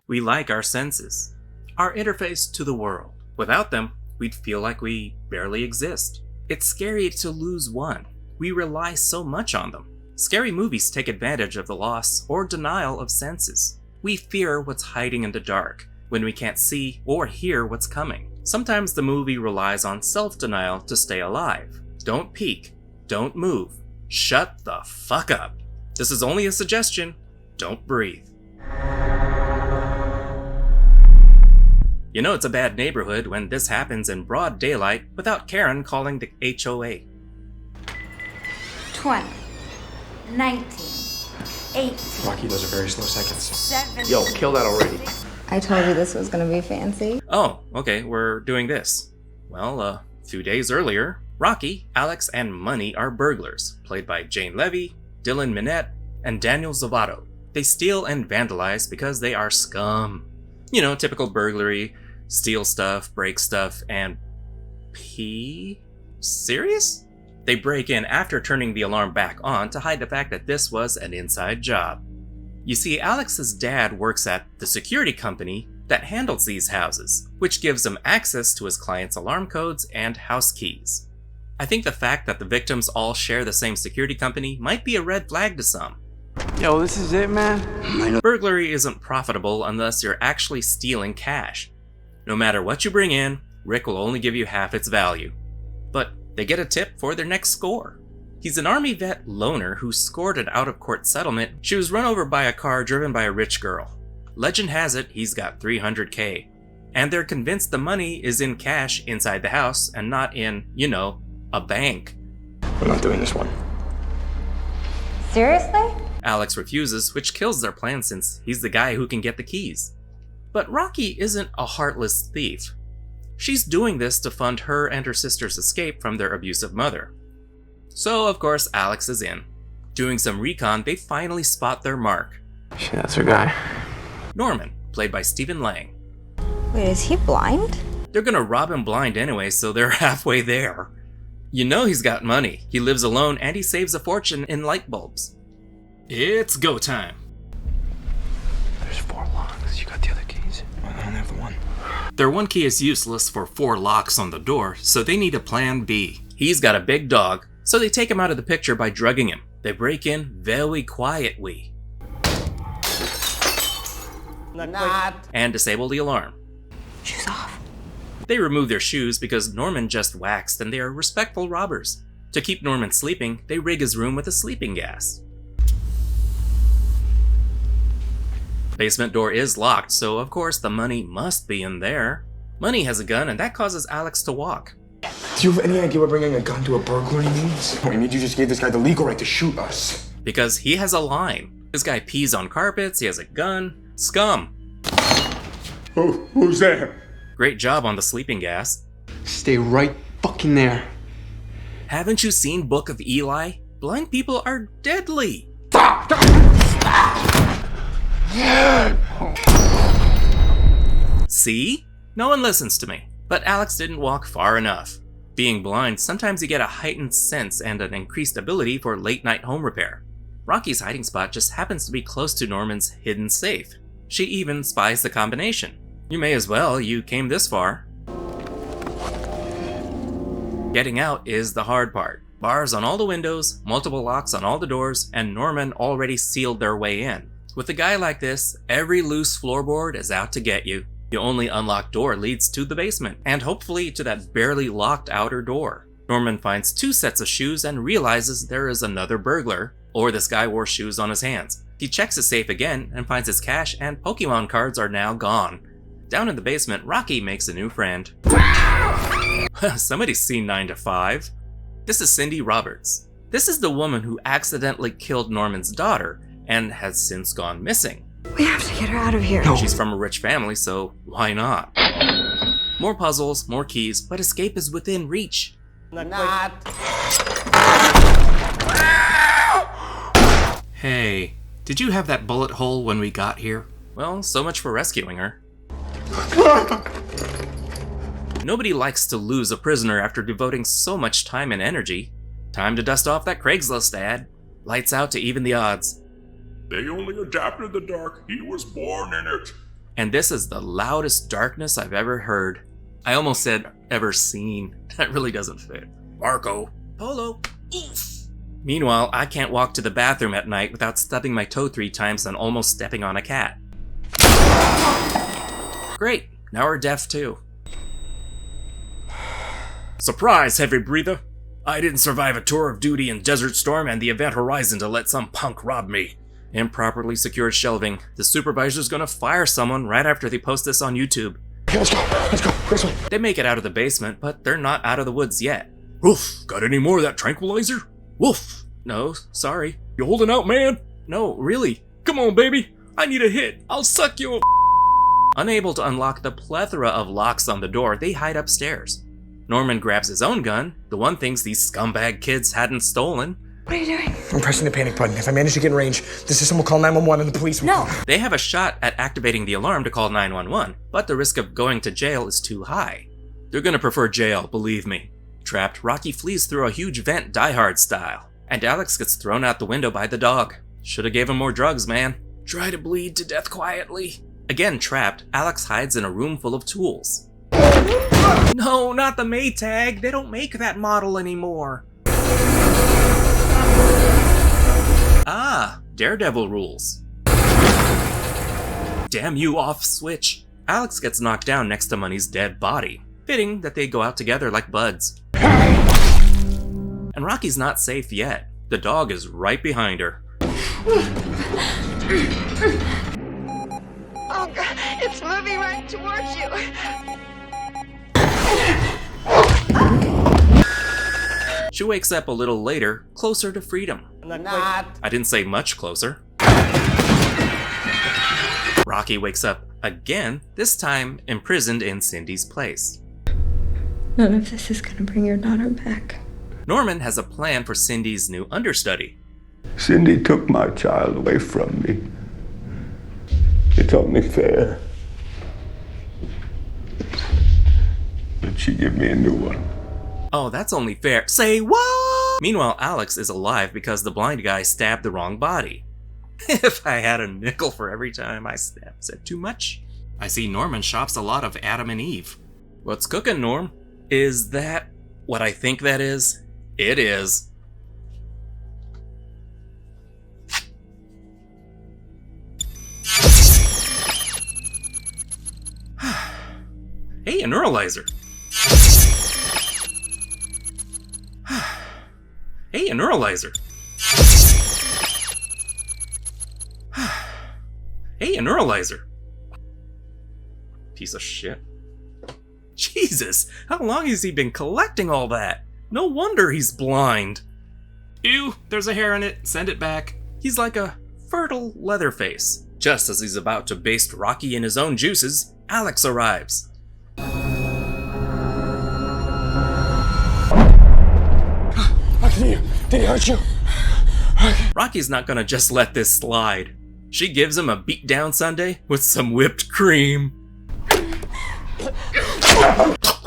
We like our senses, our interface to the world. Without them, we'd feel like we barely exist. It's scary to lose one. We rely so much on them. Scary movies take advantage of the loss or denial of senses. We fear what's hiding in the dark when we can't see or hear what's coming. Sometimes the movie relies on self-denial to stay alive. Don't peek. Don't move. Shut the fuck up. This is only a suggestion. Don't breathe. You know it's a bad neighborhood when this happens in broad daylight without Karen calling the HOA. 20, 19, 18. Rocky, those are very slow seconds. 17. Yo, kill that already. I told you this was gonna be fancy. Oh, okay, we're doing this. Well, a few days earlier, Rocky, Alex, and Money are burglars, played by Jane Levy, Dylan Minette, and Daniel Zavato. They steal and vandalize because they are scum. You know, typical burglary, steal stuff, break stuff, and pee? Serious? They break in after turning the alarm back on to hide the fact that this was an inside job. You see, Alex's dad works at the security company that handles these houses, which gives him access to his clients' alarm codes and house keys. I think the fact that the victims all share the same security company might be a red flag to some. Yo, this is it, man. Burglary isn't profitable unless you're actually stealing cash. No matter what you bring in, Rick will only give you half its value. But they get a tip for their next score. He's an Army vet loner who scored an out-of-court settlement. She was run over by a car driven by a rich girl. Legend has it he's got $300K. And they're convinced the money is in cash inside the house and not in, you know, a bank. We're not doing this one. Seriously? Alex refuses, which kills their plan since he's the guy who can get the keys. But Rocky isn't a heartless thief. She's doing this to fund her and her sister's escape from their abusive mother. So, of course, Alex is in. Doing some recon, they finally spot their mark. Shit, that's her guy. Norman, played by Stephen Lang. Wait, is he blind? They're gonna rob him blind anyway, so they're halfway there. You know he's got money. He lives alone and he saves a fortune in light bulbs. It's go time. There's 4 locks. You got the other keys? I don't have the one. Their one key is useless for 4 locks on the door, so they need a plan B. He's got a big dog, so they take him out of the picture by drugging him. They break in very quietly. And disable the alarm. Shoes off. They remove their shoes because Norman just waxed and they are respectful robbers. To keep Norman sleeping, they rig his room with a sleeping gas. Basement door is locked, so of course the money must be in there. Money has a gun and that causes Alex to walk. Do you have any idea what bringing a gun to a burglary means? What, you mean you just gave this guy the legal right to shoot us? Because he has a line. This guy pees on carpets, he has a gun. Scum. Who's there? Great job on the sleeping gas. Stay right fucking there. Haven't you seen Book of Eli? Blind people are deadly. See? No one listens to me. But Alex didn't walk far enough. Being blind, sometimes you get a heightened sense and an increased ability for late-night home repair. Rocky's hiding spot just happens to be close to Norman's hidden safe. She even spies the combination. You may as well, you came this far. Getting out is the hard part. Bars on all the windows, multiple locks on all the doors, and Norman already sealed their way in. With a guy like this, every loose floorboard is out to get you. The only unlocked door leads to the basement, and hopefully to that barely locked outer door. Norman finds 2 sets of shoes and realizes there is another burglar, or this guy wore shoes on his hands. He checks his safe again and finds his cash and Pokemon cards are now gone. Down in the basement, Rocky makes a new friend. Somebody's seen 9 to 5. This is Cindy Roberts. This is the woman who accidentally killed Norman's daughter and has since gone missing. We have to get her out of here. She's from a rich family, so why not? More puzzles, more keys, but escape is within reach. Hey, did you have that bullet hole when we got here? Well, so much for rescuing her. Nobody likes to lose a prisoner after devoting so much time and energy. Time to dust off that Craigslist ad. Lights out to even the odds. They only adapted the dark. He was born in it. And this is the loudest darkness I've ever heard. I almost said ever seen. That really doesn't fit. Marco. Polo. Oof. Meanwhile, I can't walk to the bathroom at night without stubbing my toe 3 times and almost stepping on a cat. Great, now we're deaf too. Surprise, heavy breather! I didn't survive a tour of duty in Desert Storm and the Event Horizon to let some punk rob me. Improperly secured shelving. The supervisor's gonna fire someone right after they post this on YouTube. Okay, let's go, this way. They make it out of the basement, but they're not out of the woods yet. Woof, got any more of that tranquilizer? Woof. No, sorry. You holding out, man? No, really. Come on, baby. I need a hit. I'll suck you. Unable to unlock the plethora of locks on the door, they hide upstairs. Norman grabs his own gun, the one things these scumbag kids hadn't stolen. What are you doing? I'm pressing the panic button. If I manage to get in range, the system will call 911 and the police will... No! They have a shot at activating the alarm to call 911, but the risk of going to jail is too high. They're gonna prefer jail, believe me. Trapped, Rocky flees through a huge vent Die Hard style, and Alex gets thrown out the window by the dog. Shoulda gave him more drugs, man. Try to bleed to death quietly. Again trapped, Alex hides in a room full of tools. No, not the Maytag. They don't make that model anymore. Ah, Daredevil rules. Damn you, off switch. Alex gets knocked down next to Money's dead body. Fitting that they go out together like buds. And Rocky's not safe yet. The dog is right behind her. Oh God, it's moving right towards you. She wakes up a little later, closer to freedom. I didn't say much closer. Rocky wakes up again, this time imprisoned in Cindy's place. None of this is gonna bring your daughter back. Norman has a plan for Cindy's new understudy. Cindy took my child away from me. She taught me fair. But she gave me a new one. Oh, that's only fair. Say what? Meanwhile, Alex is alive because the blind guy stabbed the wrong body. If I had a nickel for every time I stabbed, is that too much? I see Norman shops a lot of Adam and Eve. What's cooking, Norm? Is that what I think that is? It is. Hey, a neuralizer. Hey, a neuralizer. Hey, a neuralizer. Piece of shit. Jesus, how long has he been collecting all that? No wonder he's blind. Ew, there's a hair in it. Send it back. He's like a fertile Leatherface. Just as he's about to baste Rocky in his own juices, Alex arrives. Did he hurt you? Rocky's not gonna just let this slide. She gives him a beat-down sundae with some whipped cream.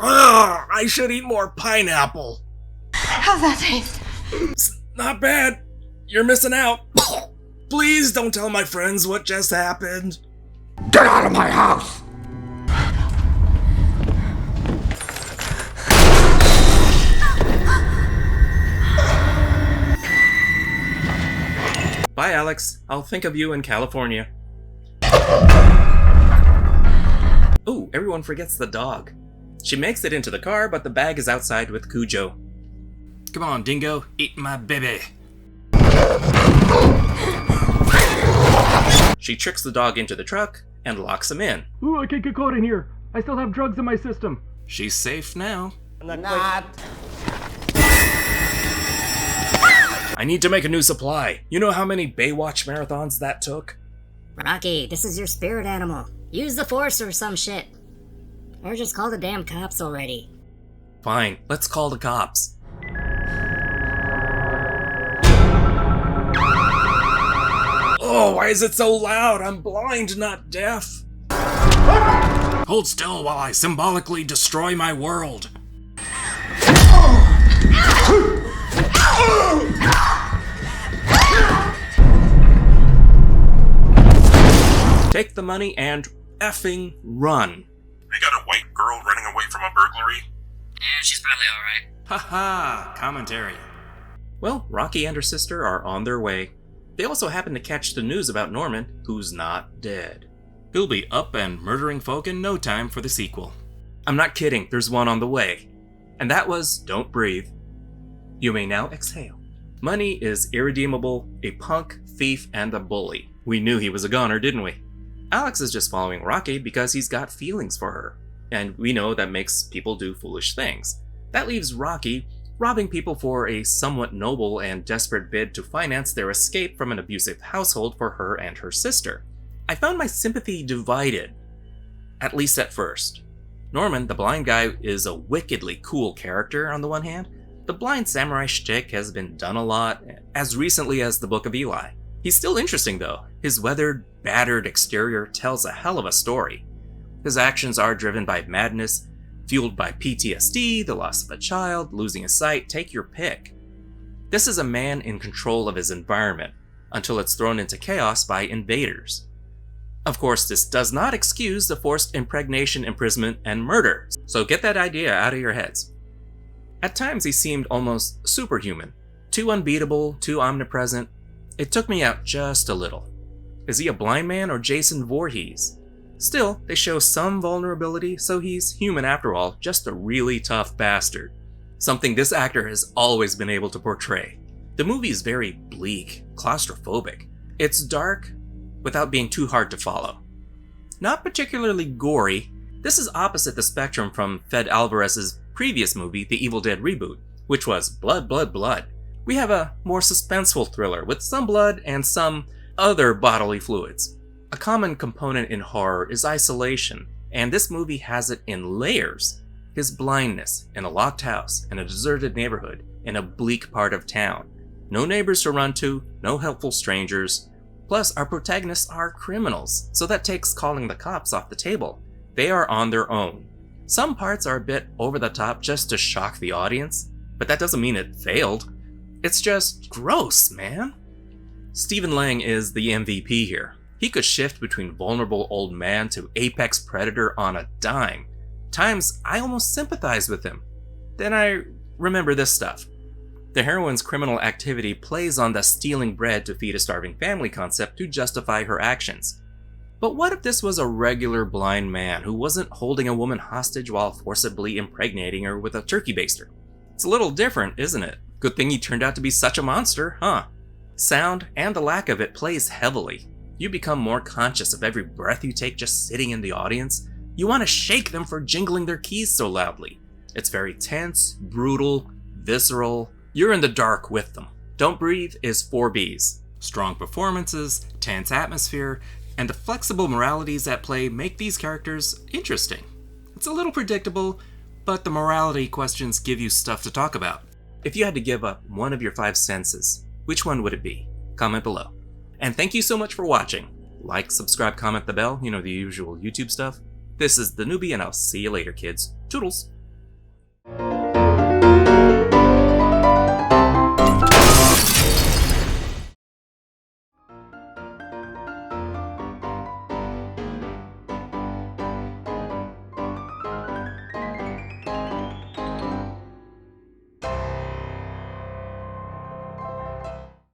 I should eat more pineapple. How's that taste? It's not bad. You're missing out. Please don't tell my friends what just happened. Get out of my house! Bye, Alex. I'll think of you in California. Ooh, everyone forgets the dog. She makes it into the car, but the bag is outside with Cujo. Come on, Dingo, eat my baby. She tricks the dog into the truck and locks him in. Ooh, I can't get caught in here. I still have drugs in my system. She's safe now. I need to make a new supply. You know how many Baywatch marathons that took? Rocky, this is your spirit animal. Use the Force or some shit. Or just call the damn cops already. Fine, let's call the cops. Oh, why is it so loud? I'm blind, not deaf. Hold still while I symbolically destroy my world. Take the money and effing run. They got a white girl running away from a burglary? Yeah, she's probably alright. Haha, commentary. Well, Rocky and her sister are on their way. They also happen to catch the news about Norman, who's not dead. He'll be up and murdering folk in no time for the sequel. I'm not kidding, there's one on the way. And that was Don't Breathe. You may now exhale. Money is irredeemable, a punk, thief, and a bully. We knew he was a goner, didn't we? Alex is just following Rocky because he's got feelings for her. And we know that makes people do foolish things. That leaves Rocky robbing people for a somewhat noble and desperate bid to finance their escape from an abusive household for her and her sister. I found my sympathy divided, at least at first. Norman, the blind guy, is a wickedly cool character on the one hand. The blind samurai shtick has been done a lot, as recently as the Book of Eli. He's still interesting though. His weathered, battered exterior tells a hell of a story. His actions are driven by madness, fueled by PTSD, the loss of a child, losing his sight, take your pick. This is a man in control of his environment, until it's thrown into chaos by invaders. Of course, this does not excuse the forced impregnation, imprisonment, and murder, so get that idea out of your heads. At times he seemed almost superhuman, too unbeatable, too omnipresent. It took me out just a little. Is he a blind man or Jason Voorhees? Still, they show some vulnerability, so he's human after all, just a really tough bastard. Something this actor has always been able to portray. The movie is very bleak, claustrophobic. It's dark, without being too hard to follow. Not particularly gory, this is opposite the spectrum from Fede Alvarez's previous movie, The Evil Dead reboot, which was blood, blood, blood. We have a more suspenseful thriller with some blood and some other bodily fluids. A common component in horror is isolation, and this movie has it in layers. His blindness in a locked house in a deserted neighborhood in a bleak part of town. No neighbors to run to, no helpful strangers. Plus, our protagonists are criminals, so that takes calling the cops off the table. They are on their own. Some parts are a bit over the top just to shock the audience, but that doesn't mean it failed. It's just gross, man. Stephen Lang is the MVP here. He could shift between vulnerable old man to apex predator on a dime. Times I almost sympathize with him. Then I remember this stuff. The heroine's criminal activity plays on the stealing bread to feed a starving family concept to justify her actions. But what if this was a regular blind man who wasn't holding a woman hostage while forcibly impregnating her with a turkey baster? It's a little different, isn't it? Good thing he turned out to be such a monster, huh? Sound, and the lack of it, plays heavily. You become more conscious of every breath you take just sitting in the audience. You want to shake them for jingling their keys so loudly. It's very tense, brutal, visceral. You're in the dark with them. Don't Breathe is 4 Bs. Strong performances, tense atmosphere, and the flexible moralities at play make these characters interesting. It's a little predictable, but the morality questions give you stuff to talk about. If you had to give up one of your 5 senses, which one would it be? Comment below. And thank you so much for watching. Like, subscribe, comment the bell, the usual YouTube stuff. This is theNewBee, and I'll see you later, kids. Toodles!